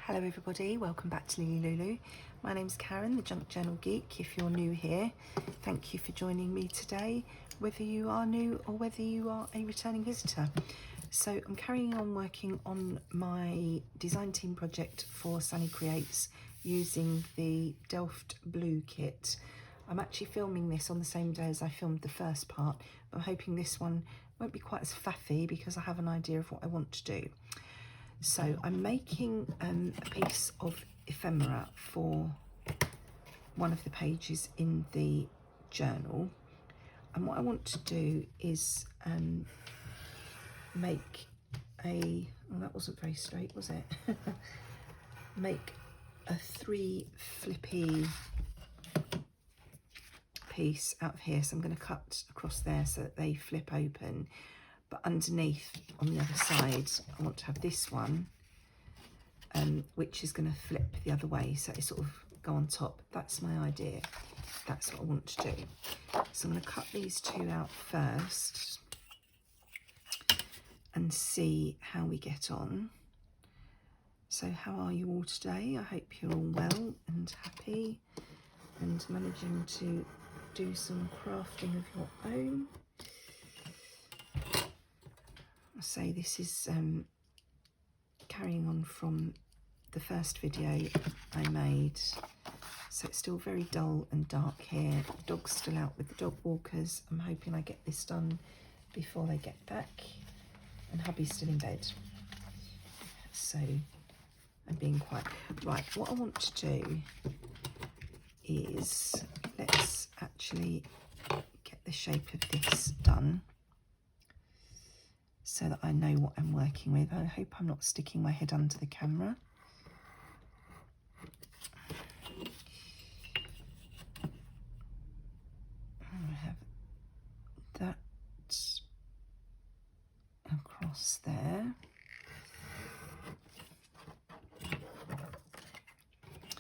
Hello everybody, welcome back to LilyLuLou. My name's Karen, the Junk Journal Geek. If you're new here, thank you for joining me today, whether you are new or whether you are a returning visitor. So I'm carrying on working on my design team project for Sunny Creates using the Delft Blue kit. I'm actually filming this on the same day as I filmed the first part, but I'm hoping this one won't be quite as faffy because I have an idea of what I want to do. So I'm making a piece of ephemera for one of the pages in the journal, and what I want to do is make a, well, that wasn't very straight, was it? Make a 3 flippy piece out of here. So I'm going to cut across there so that they flip open. But underneath, on the other side, I want to have this one, which is going to flip the other way, so it sort of go on top. That's my idea. That's what I want to do. So I'm going to cut these two out first and see how we get on. So how are you all today? I hope you're all well and happy and managing to do some crafting of your own. So this is carrying on from the first video I made, so it's still very dull and dark here. The dog's still out with the dog walkers. I'm hoping I get this done before they get back, and hubby's still in bed, so I'm being quiet. Right, what I want to do is, let's actually get the shape of this done so that I know what I'm working with. I hope I'm not sticking my head under the camera. I have that across there.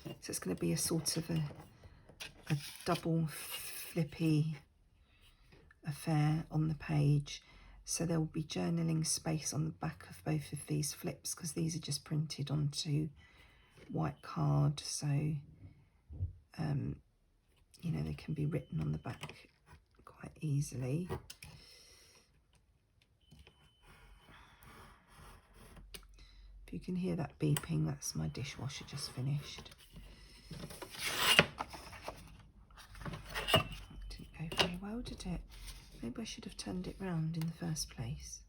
So it's going to be a sort of a double flippy affair on the page. So there will be journaling space on the back of both of these flips, because these are just printed onto white card, so you know, they can be written on the back quite easily. If you can hear that beeping, that's my dishwasher just finished. It didn't go very well, did it? Maybe I should have turned it round in the first place.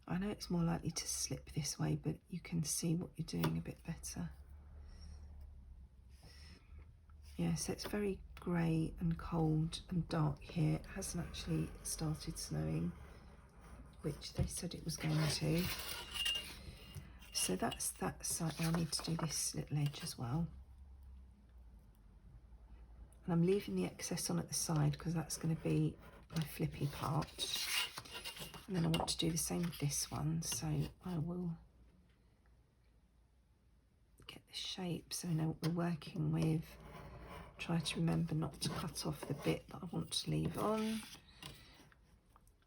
I know it's more likely to slip this way, but you can see what you're doing a bit better. Yeah, so it's very grey and cold and dark here. It hasn't actually started snowing, which they said it was going to. So that's that side. I need to do this little edge as well. And I'm leaving the excess on at the side because that's going to be my flippy part. And then I want to do the same with this one, so I will get the shape so we know what we're working with. Try to remember not to cut off the bit that I want to leave on.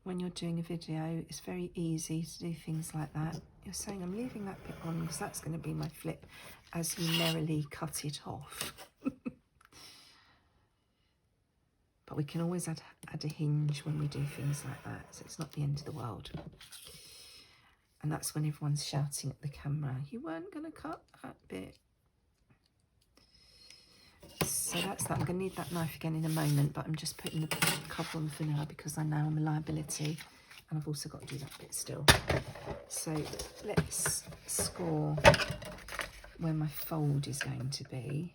When you're doing a video, it's very easy to do things like that. You're saying, I'm leaving that bit on because that's going to be my flip, as you merrily cut it off. But we can always add a hinge when we do things like that, so it's not the end of the world. And that's when everyone's shouting at the camera, you weren't going to cut that bit. So that's that. I'm going to need that knife again in a moment, but I'm just putting the cover on for now because I know I'm a liability, and I've also got to do that bit still. So let's score where my fold is going to be.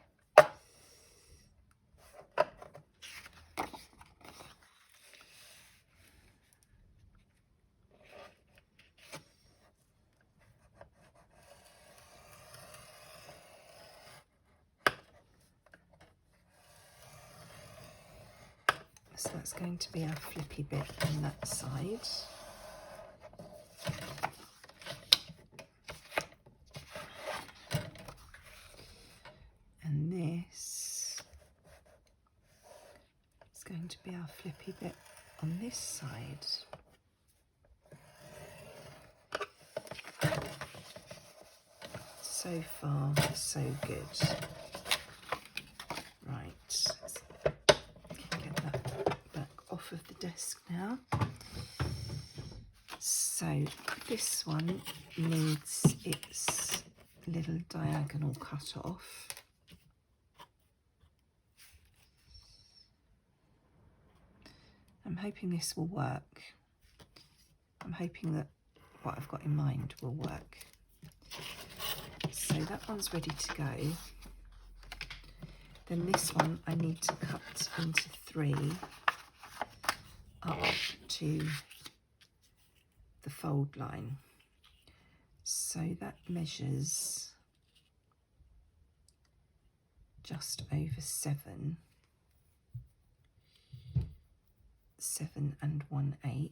So that's going to be our flippy bit on that side. And this is going to be our flippy bit on this side. So far, so good. Right, let's get that back off of the desk now. So this one needs its little diagonal cut off. I'm hoping this will work. I'm hoping that what I've got in mind will work. So that one's ready to go. Then this one I need to cut into 3 up to the fold line. So that measures just over 7 1/8.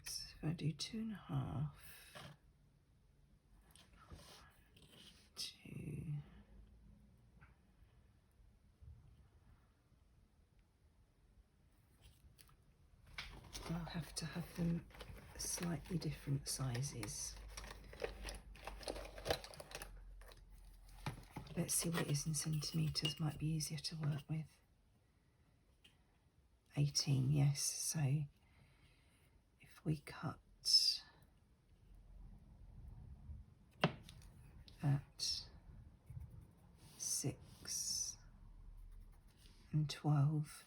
So if I do 2 1/2, 2, I'll have to have them slightly different sizes. Let's see what it is in centimetres, might be easier to work with. 18, yes, so if we cut at 6 and 12,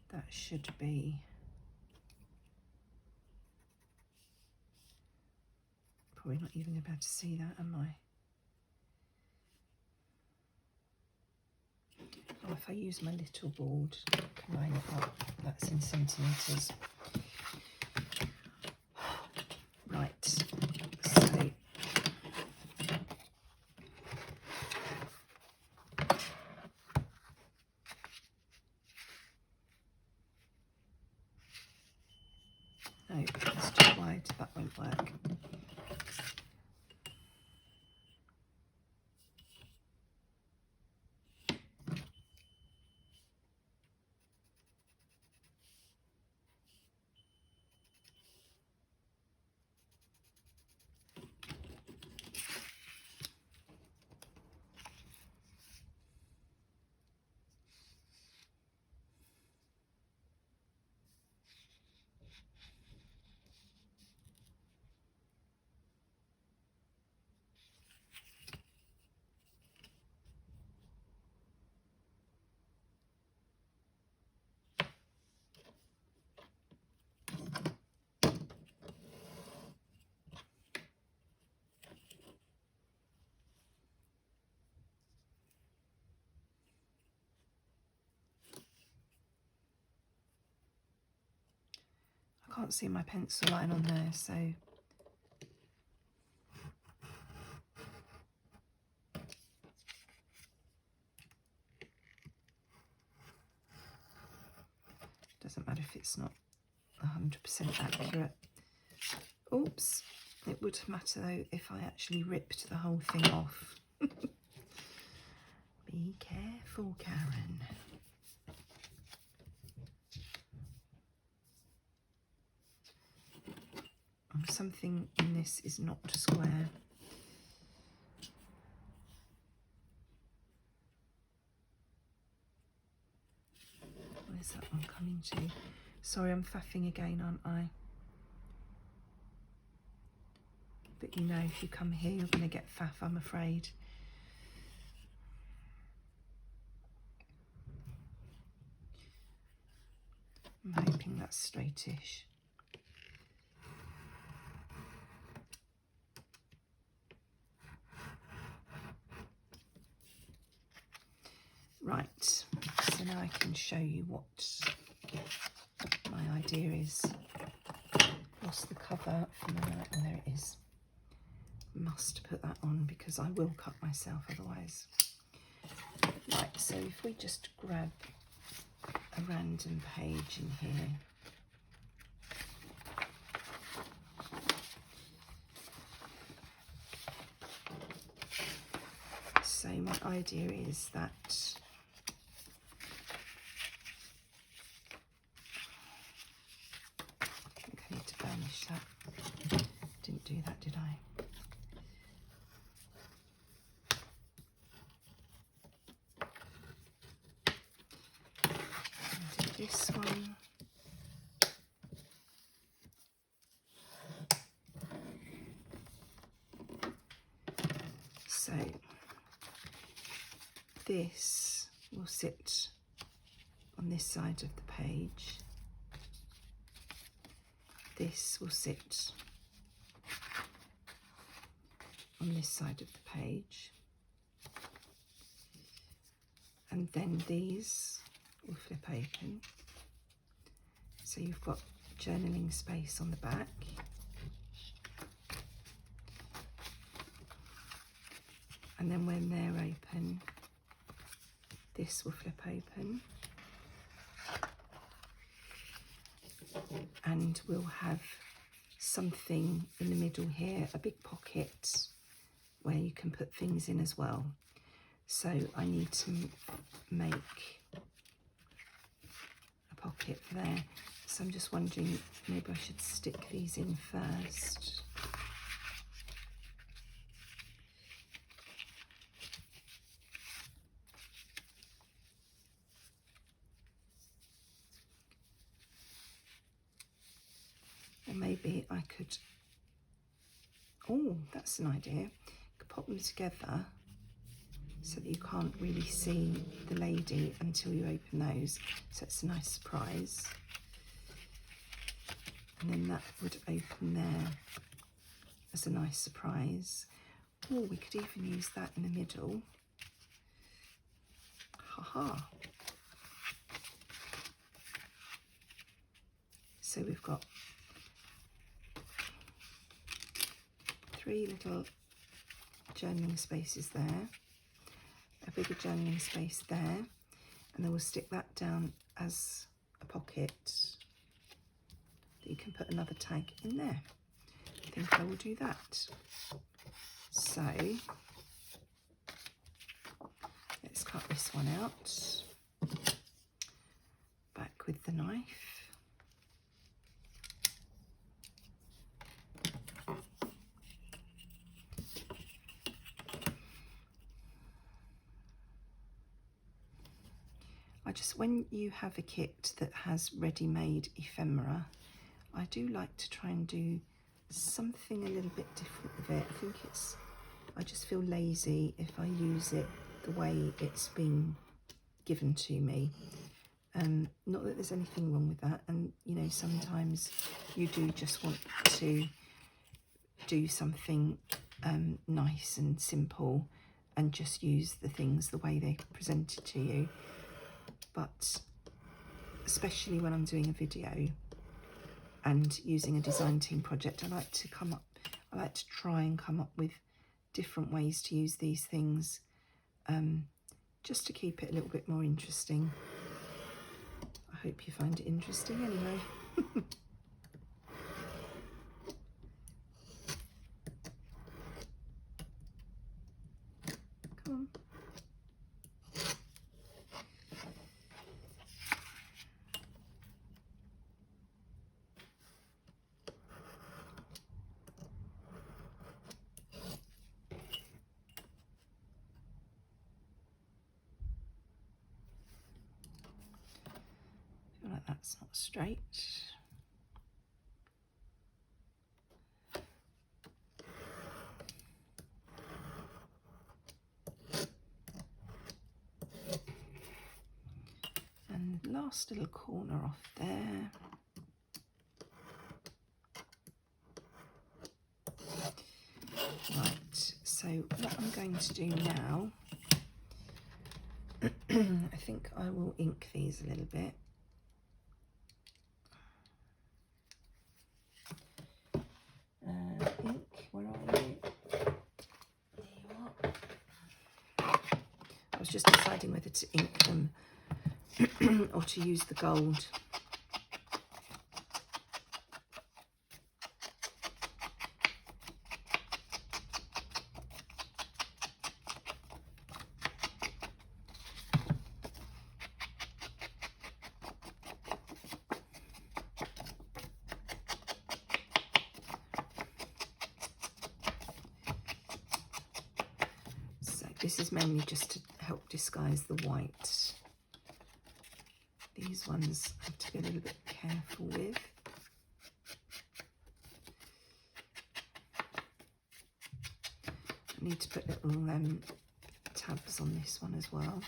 that should be probably not even about to see that, am I? Oh, if I use my little board, I can line it up. That's in centimetres. Right, so no, it's too wide, that won't work. I can't see my pencil line on there, so doesn't matter if it's not 100% accurate. Oops, it would matter though if I actually ripped the whole thing off. Be careful, Karen. Something in this is not square. Where's that one coming to? Sorry, I'm faffing again, aren't I? But you know, if you come here, you're going to get faff, I'm afraid. I'm hoping that's straightish. Right, so now I can show you what my idea is. Lost the cover from the night. Oh, there it is. Must put that on because I will cut myself otherwise. Right, so if we just grab a random page in here. idea is that I think I need to burnish that. Didn't do that, did I? I'll do this one. So this will sit on this side of the page. This will sit on this side of the page. And then these will flip open. So you've got journaling space on the back. And then when they're open, this will flip open. And we'll have something in the middle here, a big pocket where you can put things in as well. So I need to make a pocket there. So I'm just wondering, maybe I should stick these in first. Or maybe I could, oh, that's an idea. I could pop them together so that you can't really see the lady until you open those. So it's a nice surprise. And then that would open there as a nice surprise. Or we could even use that in the middle. Haha. So we've got 3 little journaling spaces there, a bigger journaling space there, and then we'll stick that down as a pocket that you can put another tag in there. I think I will do that. So let's cut this one out, back with the knife. When you have a kit that has ready-made ephemera, I do like to try and do something a little bit different with it. I think I just feel lazy if I use it the way it's been given to me. Not that there's anything wrong with that, and you know, sometimes you do just want to do something nice and simple and just use the things the way they're presented to you. But especially when I'm doing a video and using a design team project, I like to try and come up with different ways to use these things, just to keep it a little bit more interesting. I hope you find it interesting anyway. Come on. I feel like that's not straight. And last little corner off there. Right, so what I'm going to do now, I think I will ink these a little bit. Ink, where are you? There you are. I was just deciding whether to ink them or to use the gold. This is mainly just to help disguise the white. These ones I have to be a little bit careful with. I need to put little tabs on this one as well.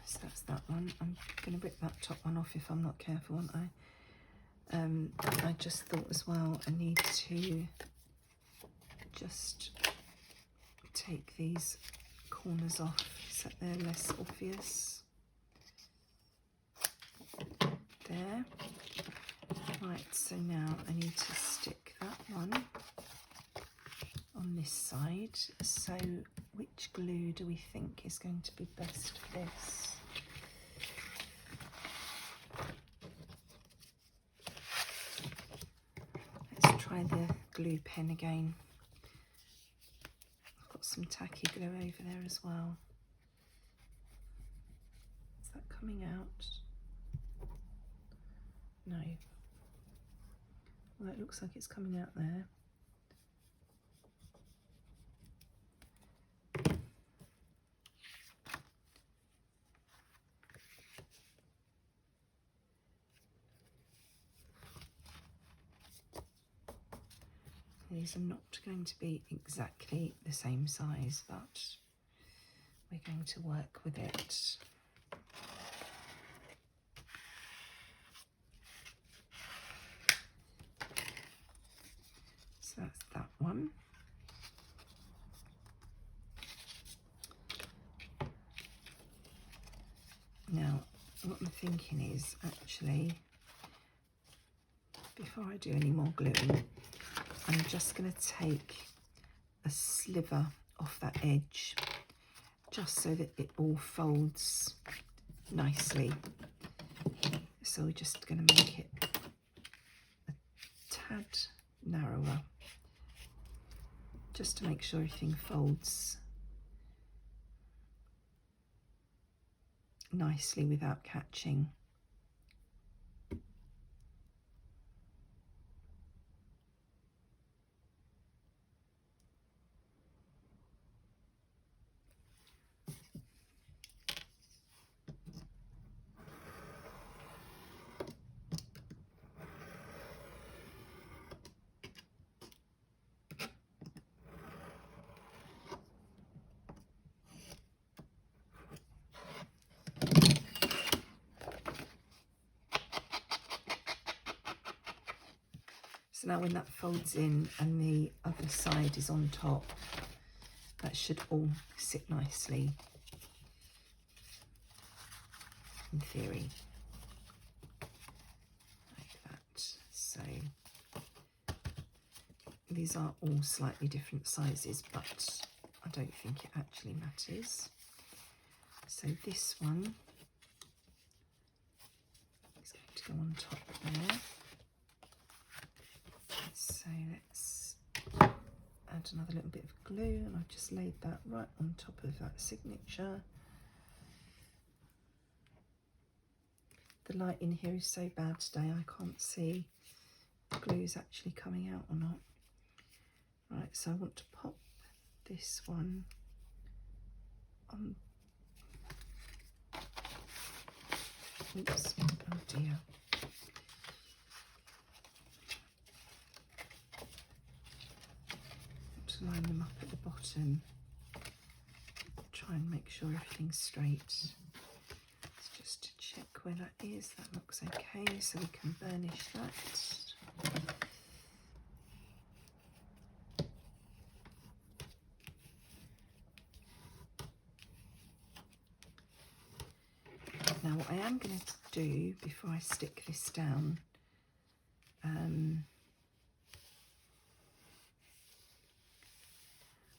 So that's that one. I'm going to rip that top one off if I'm not careful, aren't I? I just thought as well I need to just take these corners off so they're less obvious. There. Right, so now I need to stick that one on this side. So which glue do we think is going to be best for this? Let's try the glue pen again. I've got some tacky glue over there as well. Is that coming out? No. Well, it looks like it's coming out there. These are not going to be exactly the same size, but we're going to work with it. So that's that one. Now, what I'm thinking is actually, before I do any more gluing, I'm just going to take a sliver off that edge, just so that it all folds nicely. So we're just going to make it a tad narrower, just to make sure everything folds nicely without catching. So now when that folds in and the other side is on top, that should all sit nicely, in theory, like that. So these are all slightly different sizes, but I don't think it actually matters. So this one is going to go on top there. So let's add another little bit of glue, and I've just laid that right on top of that signature. The light in here is so bad today, I can't see if glue is actually coming out or not. Right, so I want to pop this one on. Oops, oh dear. Line them up at the bottom, try and make sure everything's straight. It's just to check where that is. That looks okay, so we can burnish that. Now what I am going to do before I stick this down,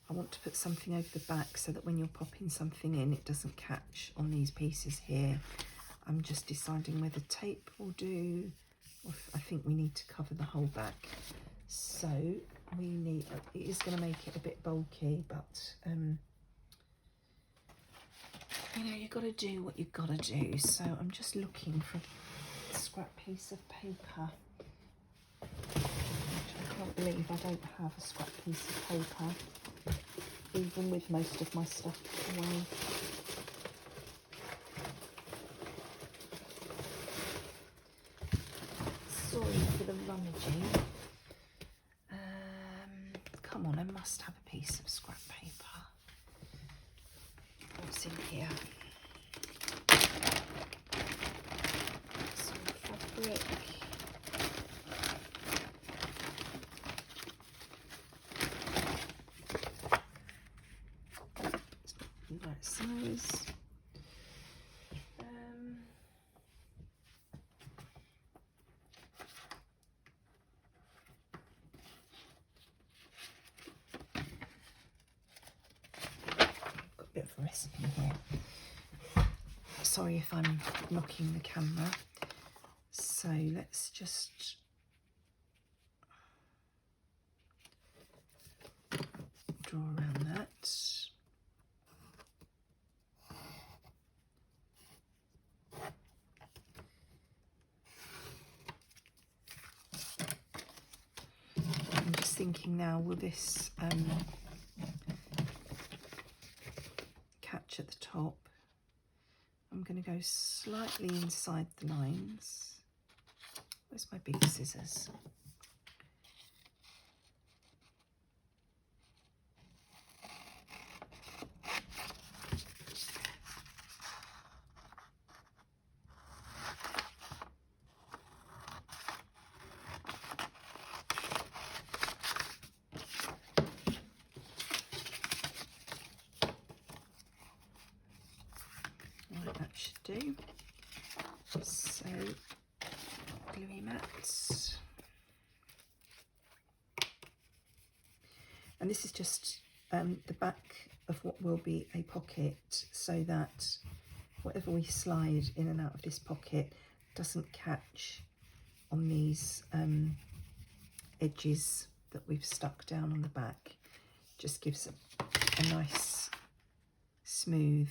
I want to put something over the back so that when you're popping something in, it doesn't catch on these pieces here. I'm just deciding whether tape will do, or if I think we need to cover the whole back. So we need, it is going to make it a bit bulky, but You know, you've got to do what you've got to do. So I'm just looking for a scrap piece of paper. I can't believe I don't have a scrap piece of paper, even with most of my stuff away. Sorry for the rummaging. Come on, I must have a piece of scrap paper. What's in here? Some fabric. It's not the right size. Recipe here. Sorry if I'm knocking the camera. So let's just draw around that. I'm just thinking now, will this at the top? I'm going to go slightly inside the lines. Where's my big scissors? Do. So, gluey mats. And this is just the back of what will be a pocket, so that whatever we slide in and out of this pocket doesn't catch on these edges that we've stuck down on the back. Just gives a nice smooth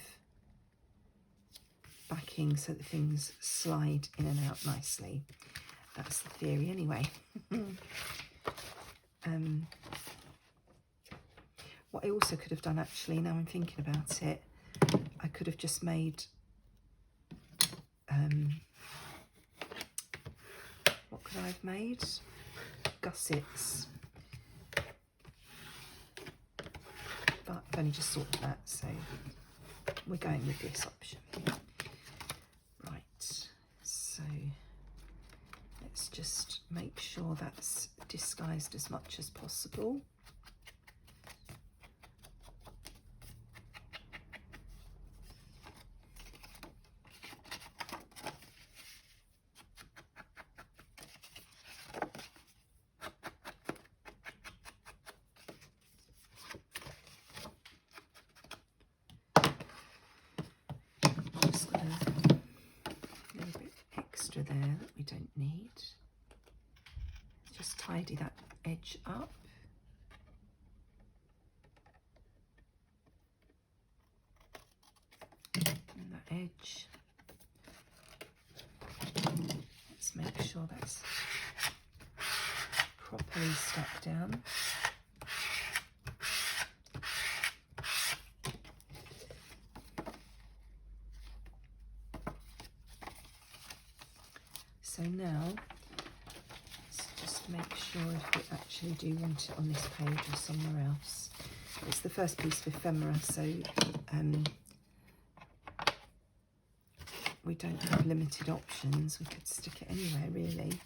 backing so that things slide in and out nicely. That's the theory anyway. What I also could have done, actually, now I'm thinking about it, I could have just made what could I have made? Gussets. But I've only just thought of that, so we're going with this option. So let's just make sure that's disguised as much as possible. There that we don't need. Just tidy that edge up. And that edge. Let's make sure that's properly stuck down. So now, let's just make sure if we actually do want it on this page or somewhere else. It's the first piece of ephemera, so we don't have limited options. We could stick it anywhere, really.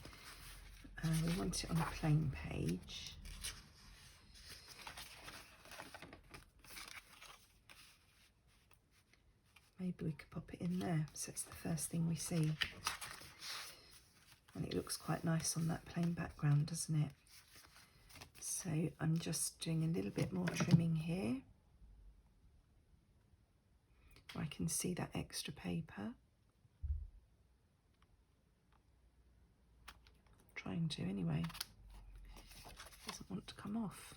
We want it on a plain page. Maybe we could pop it in there, so it's the first thing we see. And it looks quite nice on that plain background, doesn't it? So I'm just doing a little bit more trimming here, where I can see that extra paper. Trying to anyway. Doesn't want to come off.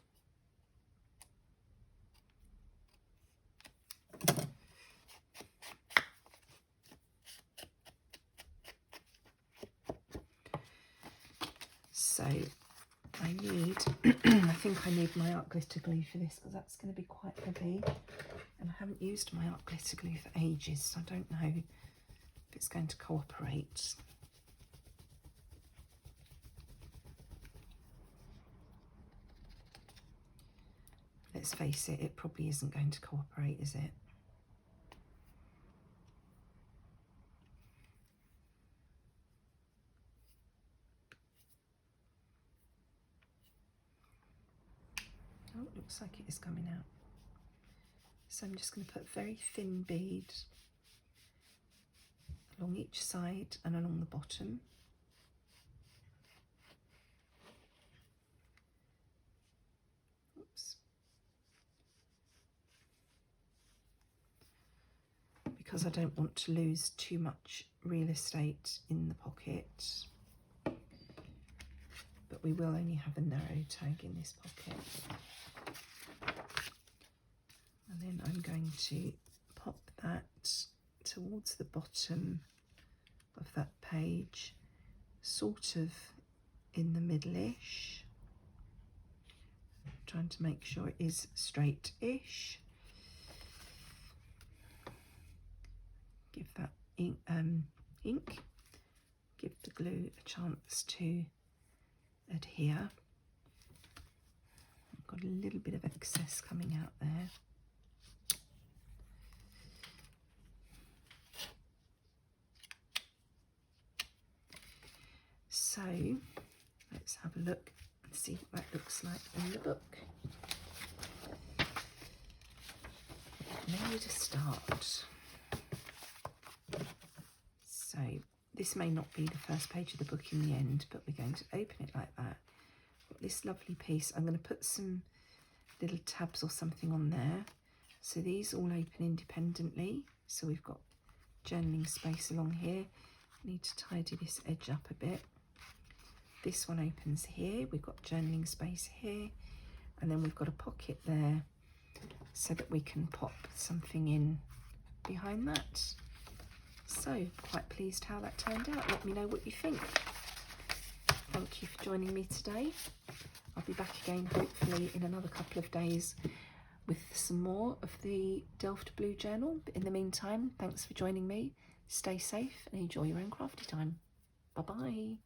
I need, I think I need my art glitter glue for this because that's going to be quite heavy. And I haven't used my art glitter glue for ages, so I don't know if it's going to cooperate. Let's face it, it probably isn't going to cooperate, is it? Oh, it looks like it is coming out. So I'm just going to put a very thin bead along each side and along the bottom. Oops. Because I don't want to lose too much real estate in the pocket. But we will only have a narrow tag in this pocket. And then I'm going to pop that towards the bottom of that page, sort of in the middle-ish, trying to make sure it is straight-ish. Give that ink, give the glue a chance to adhere. I've got a little bit of excess coming out there. So let's have a look and see what that looks like in the book. Where to start? So this may not be the first page of the book in the end, but we're going to open it like that. Got this lovely piece. I'm going to put some little tabs or something on there. So these all open independently. So we've got journaling space along here. Need to tidy this edge up a bit. This one opens here. We've got journaling space here. And then we've got a pocket there so that we can pop something in behind that. So, quite pleased how that turned out. Let me know what you think. Thank you for joining me today. I'll be back again hopefully in another couple of days with some more of the Delft Blue Journal. But in the meantime, thanks for joining me. Stay safe and enjoy your own crafty time. Bye-bye.